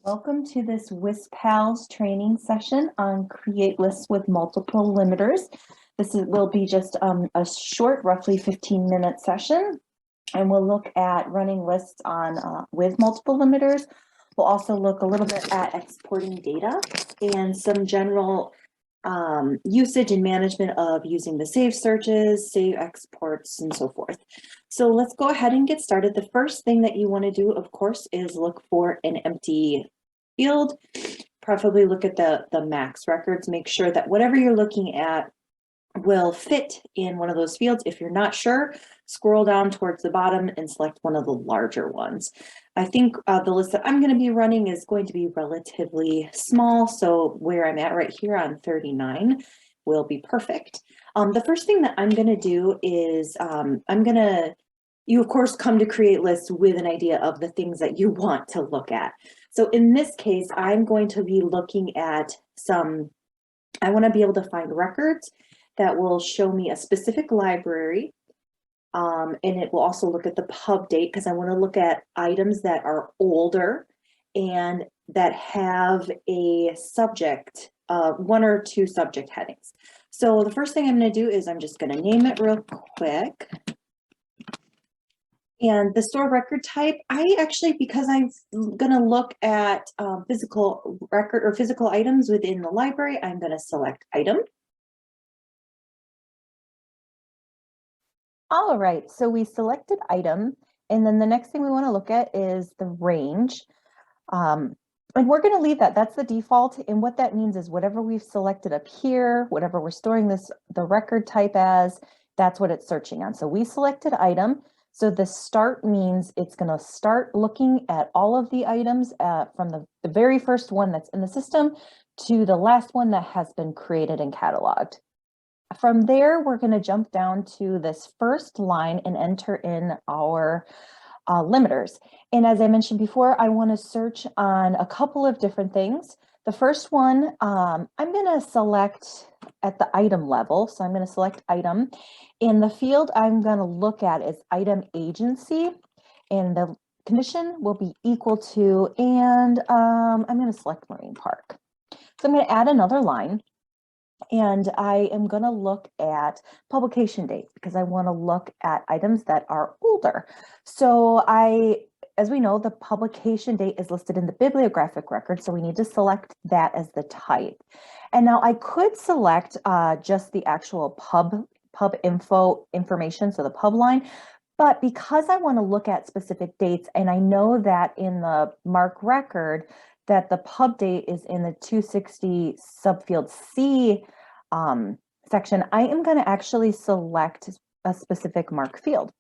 Welcome to this WISPALS training session on create lists with multiple limiters. Will be just a short, roughly 15-minute session, and we'll look at running lists on with multiple limiters. We'll also look a little bit at exporting data and some general usage and management of using the save searches, save exports, and so forth. So let's go ahead and get started. The first thing that you want to do, of course, is look for an empty field. Preferably look at the max records. Make sure that whatever you're looking at will fit in one of those fields. If you're not sure, scroll down towards the bottom and select one of the larger ones. I think the list that I'm going to be running is going to be relatively small, so where I'm at right here on 39 will be perfect. The first thing that I'm going to do is you of course come to create lists with an idea of the things that you want to look at. So in this case, I'm going to be looking at I want to be able to find records that will show me a specific library, and it will also look at the pub date because I want to look at items that are older and that have a subject, one or two subject headings. So the first thing I'm going to do is I'm just going to name it real quick. And the store record type, because I'm going to look at physical record or physical items within the library, I'm going to select item. All right, so we selected item, and then the next thing we want to look at is the range. And we're going to leave that. That's the default. And what that means is whatever we've selected up here, whatever we're storing the record type as, that's what it's searching on. So we selected item. So the start means it's going to start looking at all of the items from the very first one that's in the system to the last one that has been created and cataloged. From there, we're going to jump down to this first line and enter in our limiters. And as I mentioned before, I want to search on a couple of different things. The first one, I'm going to select at the item level. So I'm going to select item. In the field I'm going to look at is item agency, and the condition will be equal to, and I'm going to select Marine Park. So I'm going to add another line. And I am going to look at publication date because I want to look at items that are older. So as we know, the publication date is listed in the bibliographic record, so we need to select that as the type. And now I could select just the actual pub information, so the pub line. But because I want to look at specific dates, and I know that in the MARC record, that the pub date is in the 260 subfield C section, I am going to actually select a specific MARC field.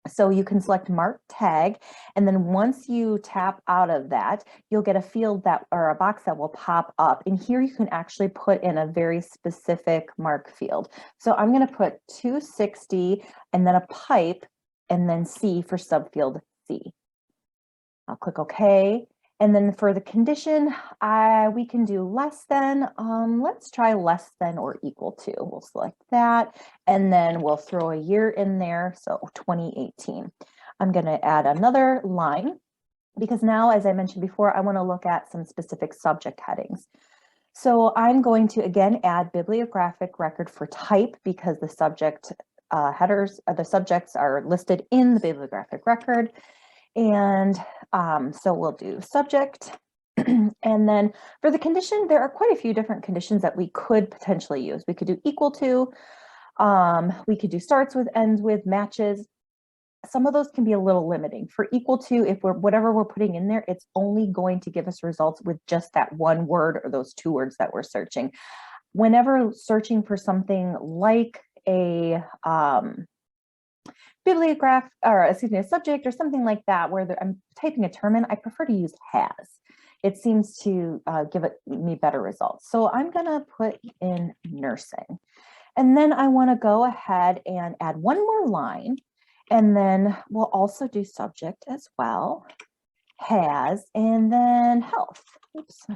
So you can select MARC tag, and then once you tap out of that, you'll get a field or a box that will pop up. And here you can actually put in a very specific MARC field. So I'm going to put 260 and then a pipe and then C for subfield C. I'll click OK. And then for the condition, we can do less than, let's try less than or equal to. We'll select that, and then we'll throw a year in there, so 2018. I'm going to add another line because now, as I mentioned before, I want to look at some specific subject headings. So I'm going to, again, add bibliographic record for type because the subject headers, the subjects are listed in the bibliographic record. And so we'll do subject. And then for the condition, there are quite a few different conditions that we could potentially use. We could do equal to, we could do starts with, ends with, matches. Some of those can be a little limiting. For equal to, if whatever we're putting in there, it's only going to give us results with just that one word or those two words that we're searching. Whenever searching for something like a a subject or something like that, where I'm typing a term in, I prefer to use has. It seems to give me better results. So I'm going to put in nursing. And then I want to go ahead and add one more line. And then we'll also do subject as well, has, and then health. Oops.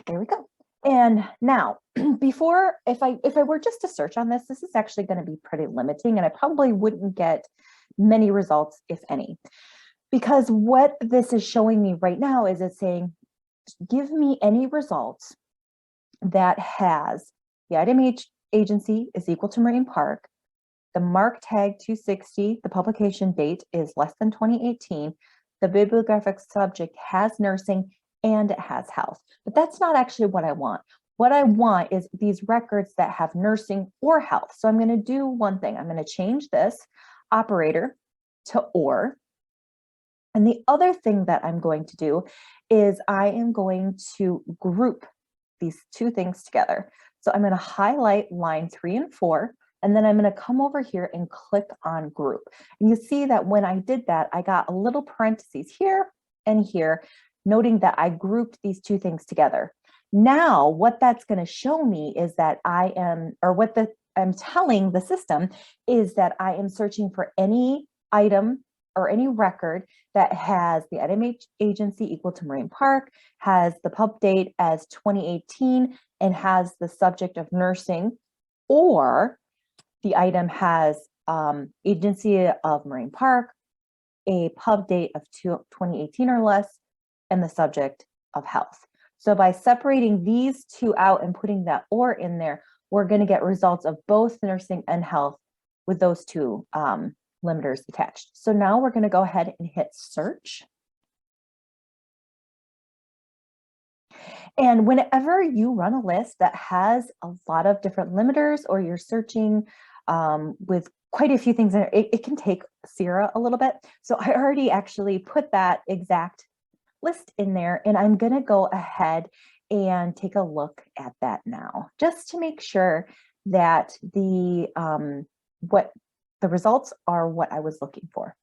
There we go. And now, if I were just to search on this is actually going to be pretty limiting, and I probably wouldn't get many results, if any. Because what this is showing me right now is it's saying, give me any results that has the item agency is equal to Marine Park, the mark tag 260, the publication date is less than 2018, the bibliographic subject has nursing, and it has health. But that's not actually what I want. What I want is these records that have nursing or health. So I'm going to do one thing. I'm going to change this operator to or. And the other thing that I'm going to do is I am going to group these two things together. So I'm going to highlight line 3 and 4, and then I'm going to come over here and click on group. And you see that when I did that, I got a little parentheses here and here, noting that I grouped these two things together. Now, what that's going to show me is that I am, or what I'm telling the system is that I am searching for any item or any record that has the item agency equal to Marine Park, has the pub date as 2018, and has the subject of nursing, or the item has agency of Marine Park, a pub date of 2018 or less, and the subject of health. So by separating these two out and putting that or in there, we're going to get results of both nursing and health with those two limiters attached. So now we're going to go ahead and hit search. And whenever you run a list that has a lot of different limiters, or you're searching with quite a few things in it, it can take Sierra a little bit. So I already actually put that exact list in there, and I'm going to go ahead and take a look at that now, just to make sure that the what the results are what I was looking for.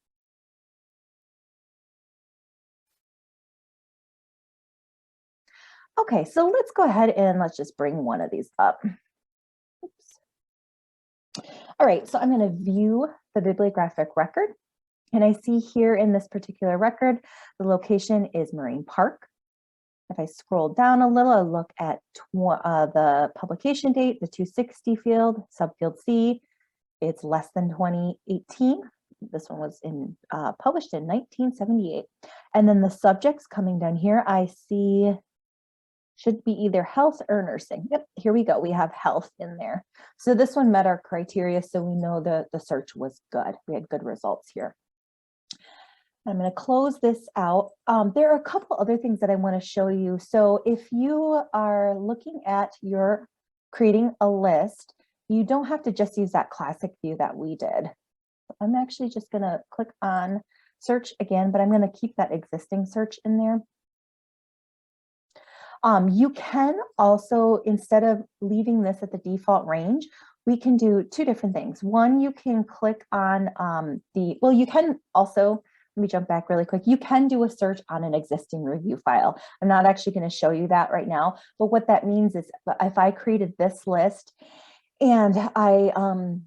Okay, so let's go ahead and let's just bring one of these up. Oops. All right, so I'm going to view the bibliographic record. And I see here in this particular record, the location is Marine Park. If I scroll down a little, I look at the publication date, the 260 field, subfield C. It's less than 2018. This one was published in 1978. And then the subjects coming down here, I see should be either health or nursing. Yep, here we go. We have health in there. So this one met our criteria, so we know the search was good. We had good results here. I'm going to close this out. There are a couple other things that I want to show you. So if you are looking at your creating a list, you don't have to just use that classic view that we did. I'm actually just going to click on search again, but I'm going to keep that existing search in there. You can also, instead of leaving this at the default range, we can do two different things. One, you can click on you can also, let me jump back really quick. You can do a search on an existing review file. I'm not actually going to show you that right now, but what that means is if I created this list and the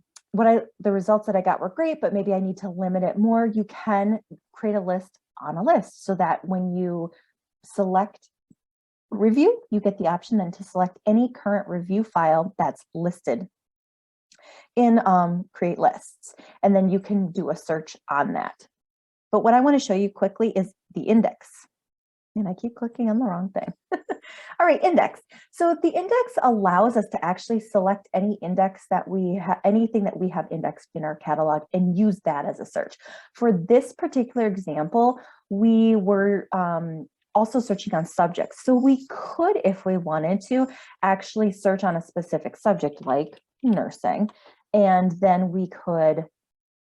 results that I got were great, but maybe I need to limit it more, you can create a list on a list so that when you select review, you get the option then to select any current review file that's listed in create lists, and then you can do a search on that. But what I want to show you quickly is the index. And I keep clicking on the wrong thing. All right, index. So the index allows us to actually select any index that we have, anything that we have indexed in our catalog, and use that as a search. For this particular example, we were also searching on subjects. So we could, if we wanted to, actually search on a specific subject like nursing, and then we could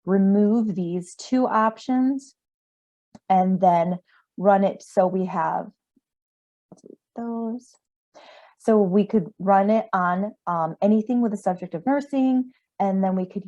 remove these two options and then run it. So we have those. So we could run it on anything with a subject of nursing, and then we could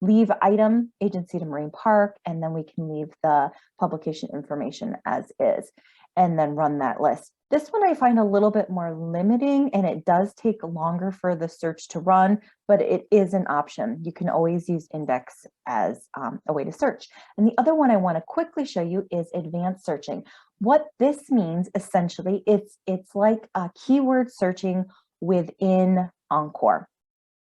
leave item agency to Marine Park, and then we can leave the publication information as is, and then run that list. This one I find a little bit more limiting, and it does take longer for the search to run, but it is an option. You can always use index as a way to search. And the other one I want to quickly show you is advanced searching. What this means essentially, it's like a keyword searching within Encore.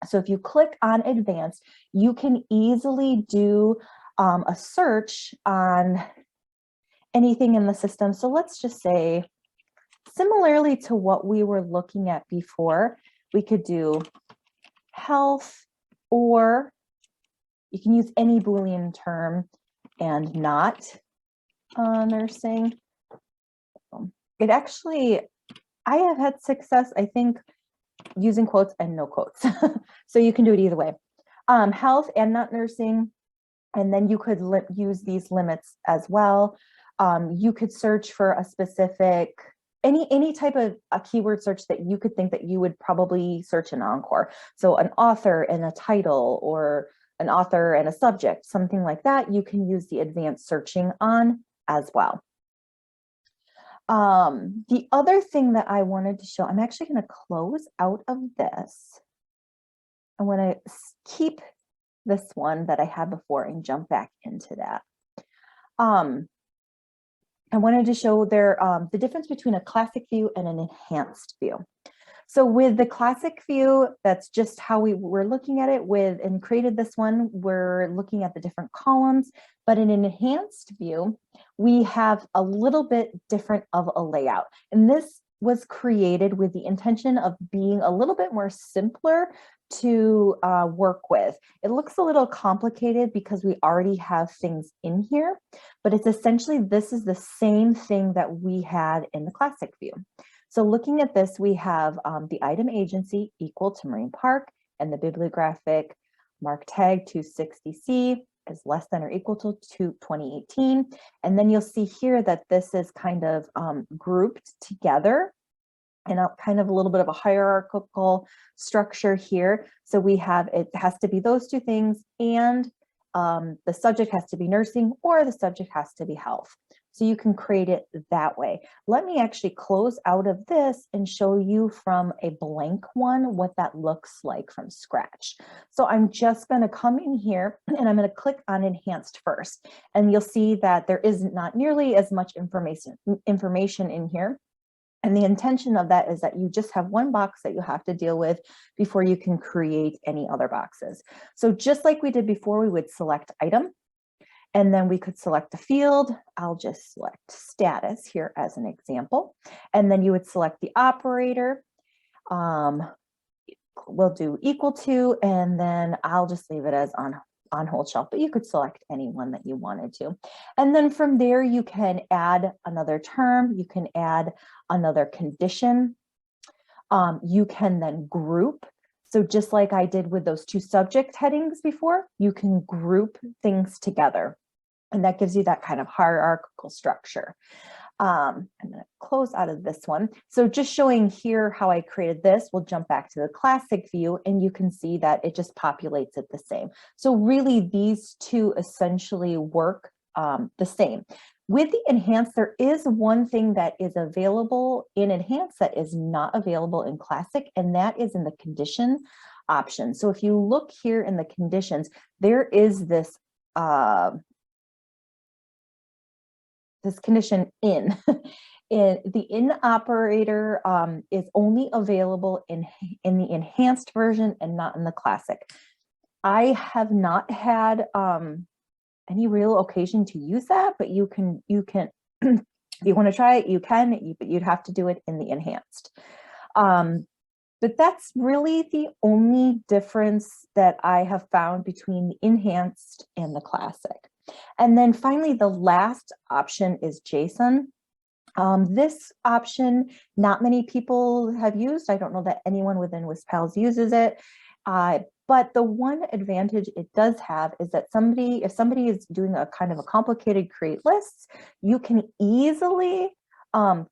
So if you click on advanced, you can easily do a search on anything in the system. So let's just say, similarly to what we were looking at before, we could do health, or you can use any Boolean term and not nursing. It actually, I have had success, I think, using quotes and no quotes. So you can do it either way. Health and not nursing, and then you could use these limits as well. You could search for a specific, any type of a keyword search that you could think that you would probably search in Encore. So an author and a title, or an author and a subject, something like that, you can use the advanced searching on as well. The other thing that I wanted to show, I'm actually going to close out of this. I want to keep this one that I had before and jump back into that. I wanted to show the difference between a classic view and an enhanced view. So with the classic view, that's just how we were looking at it with and created this one. We're looking at the different columns, but in an enhanced view, we have a little bit different of a layout. And this was created with the intention of being a little bit more simpler to work with. It looks a little complicated because we already have things in here, but it's essentially, this is the same thing that we had in the classic view. So looking at this, we have the item agency equal to Marine Park, and the bibliographic mark tag 260C is less than or equal to 2018. And then you'll see here that this is kind of grouped together in a kind of a little bit of a hierarchical structure here. So we have, it has to be those two things, and the subject has to be nursing, or the subject has to be health. So you can create it that way. Let me actually close out of this and show you from a blank one what that looks like from scratch. So I'm just going to come in here and I'm going to click on enhanced first, and you'll see that there is not nearly as much information in here. And the intention of that is that you just have one box that you have to deal with before you can create any other boxes. So just like we did before, we would select item, and then we could select a field. I'll just select status here as an example. And then you would select the operator. We'll do equal to, and then I'll just leave it as on hold shelf, but you could select any one that you wanted to. And then from there, you can add another term, you can add another condition. You can then group. So just like I did with those two subject headings before, you can group things together. And that gives you that kind of hierarchical structure. I'm going to close out of this one. So just showing here how I created this, we'll jump back to the classic view, and you can see that it just populates it the same. So really these two essentially work the same. With the enhanced, there is one thing that is available in enhanced that is not available in classic, and that is in the condition option. So if you look here in the conditions, there is this this condition in. The in operator is only available in the enhanced version and not in the classic. I have not had any real occasion to use that, but you can if you want to try it, you can, but you'd have to do it in the enhanced. But that's really the only difference that I have found between the enhanced and the classic. And then finally, the last option is JSON. This option, not many people have used. I don't know that anyone within WISPALS uses it. But the one advantage it does have is that if somebody is doing a kind of a complicated create lists, you can easily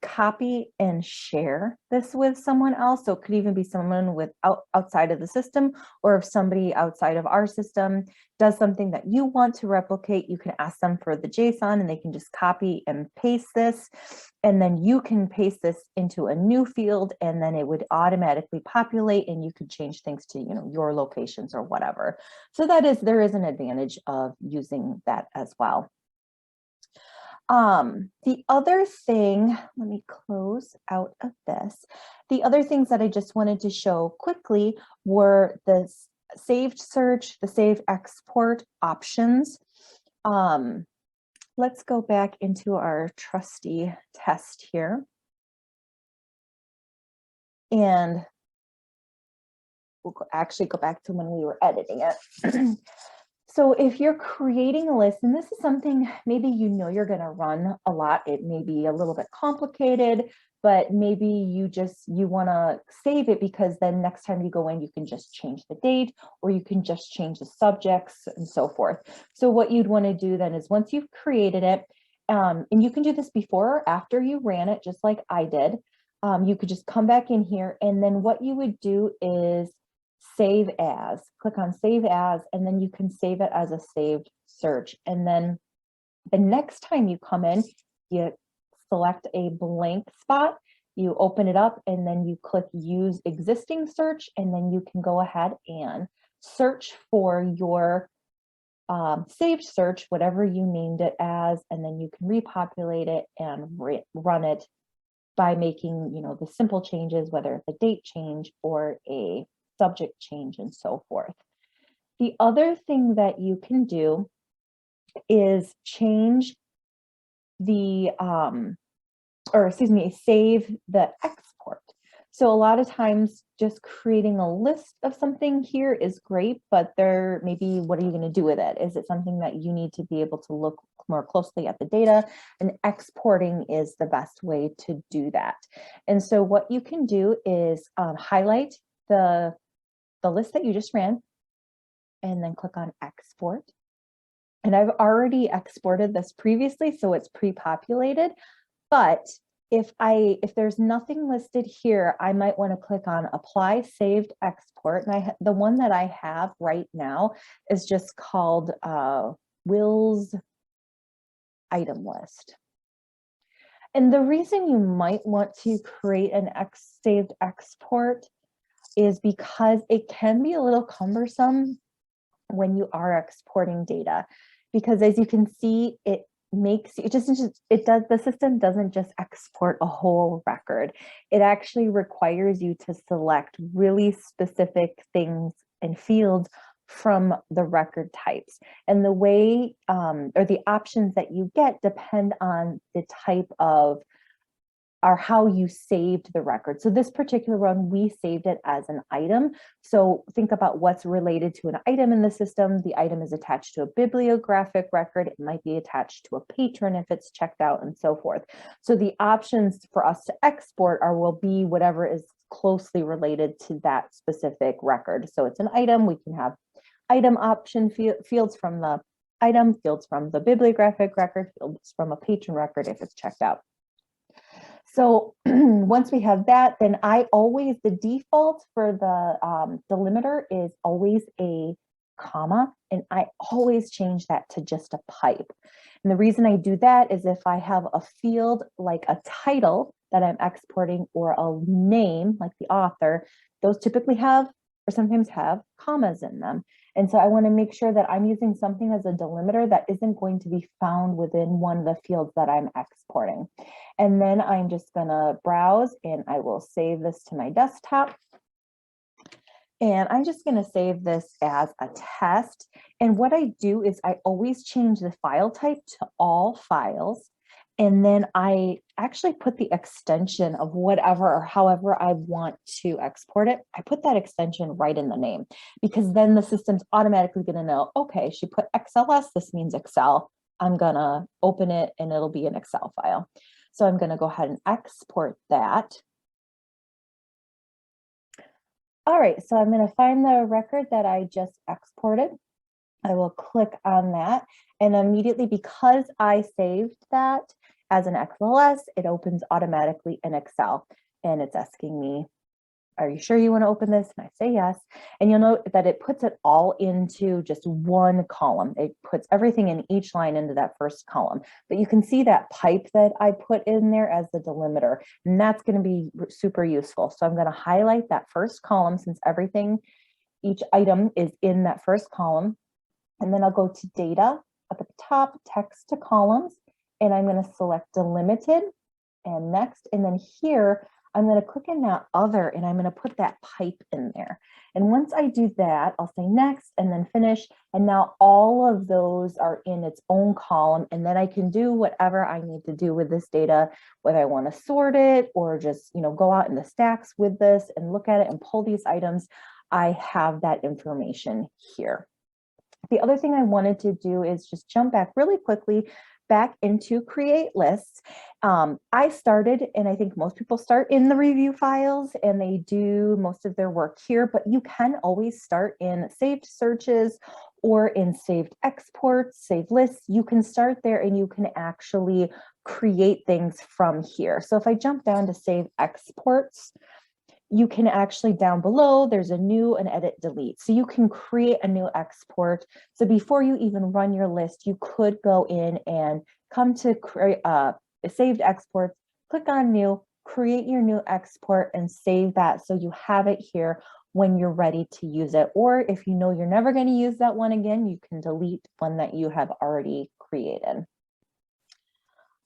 copy and share this with someone else. So it could even be someone outside of the system, or if somebody outside of our system does something that you want to replicate, you can ask them for the JSON and they can just copy and paste this. And then you can paste this into a new field, and then it would automatically populate, and you could change things to, your locations or whatever. So there is an advantage of using that as well. The other thing, let me close out of this. The other things that I just wanted to show quickly were the saved search, the save export options. let's go back into our trusty test here. And we'll actually go back to when we were editing it. So if you're creating a list, and this is something maybe you know you're going to run a lot, it may be a little bit complicated, but maybe you want to save it because then next time you go in, you can just change the date or you can just change the subjects and so forth. So what you'd want to do then is once you've created it, and you can do this before or after you ran it, just like I did, you could just come back in here, and then what you would do is save as, click on save as, and then you can save it as a saved search. And then the next time you come in, you select a blank spot, you open it up, and then you click use existing search, and then you can go ahead and search for your saved search, whatever you named it as, and then you can repopulate it and run it by making, the simple changes, whether it's a date change or a subject change and so forth. The other thing that you can do is change the, save the export. So a lot of times just creating a list of something here is great, but maybe what are you going to do with it? Is it something that you need to be able to look more closely at the data? And exporting is the best way to do that. And so what you can do is highlight the list that you just ran, and then click on export. And I've already exported this previously, so it's pre-populated. But if there's nothing listed here, I might want to click on apply saved export. And the one that I have right now is just called WILS item list. And the reason you might want to create an saved export is because it can be a little cumbersome when you are exporting data, because as you can see, the system doesn't just export a whole record. It actually requires you to select really specific things and fields from the record types. And the way or the options that you get depend on the type of or how you saved the record. So this particular one, we saved it as an item. So think about what's related to an item in the system. The item is attached to a bibliographic record. It might be attached to a patron if it's checked out and so forth. So the options for us to export will be whatever is closely related to that specific record. So it's an item, we can have item option fields from the item, fields from the bibliographic record, fields from a patron record if it's checked out. So once we have that, then the default for the delimiter is always a comma, and I always change that to just a pipe. And the reason I do that is if I have a field like a title that I'm exporting or a name like the author, those typically have or sometimes have commas in them. And so I want to make sure that I'm using something as a delimiter that isn't going to be found within one of the fields that I'm exporting. And then I'm just going to browse, and I will save this to my desktop. And I'm just going to save this as a test. And what I do is I always change the file type to all files. And then I actually put the extension of whatever or however I want to export it. I put that extension right in the name, because then the system's automatically going to know, okay, she put XLS, this means Excel. I'm going to open it and it'll be an Excel file. So I'm going to go ahead and export that. All right, so I'm going to find the record that I just exported. I will click on that, and immediately, because I saved that as an XLS, it opens automatically in Excel, and it's asking me, are you sure you want to open this? And I say yes. And you'll note that it puts it all into just one column. It puts everything in each line into that first column. But you can see that pipe that I put in there as the delimiter, and that's going to be super useful. So I'm going to highlight that first column, since each item is in that first column. And then I'll go to data up at the top, text to columns, and I'm going to select delimited and next. And then here I'm going to click in that other and I'm going to put that pipe in there. And once I do that, I'll say next and then finish. And now all of those are in its own column. And then I can do whatever I need to do with this data, whether I want to sort it or just, go out in the stacks with this and look at it and pull these items. I have that information here. The other thing I wanted to do is just jump back really quickly back into create lists. I started, and I think most people start in the review files and they do most of their work here, but you can always start in saved searches or in saved exports, saved lists. You can start there and you can actually create things from here. So if I jump down to save exports, you can actually down below, there's a new and edit delete. So you can create a new export. So before you even run your list, you could go in and come to create saved exports, click on new, create your new export and save that so you have it here when you're ready to use it. Or if you know you're never going to use that one again, you can delete one that you have already created.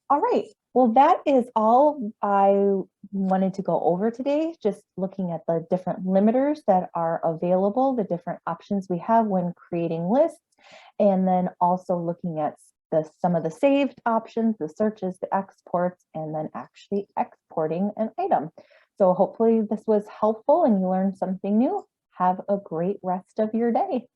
All right, well, that is all I wanted to go over today, just looking at the different limiters that are available, the different options we have when creating lists, and then also looking at some of the saved options, the searches, the exports, and then actually exporting an item. So hopefully this was helpful and you learned something new. Have a great rest of your day.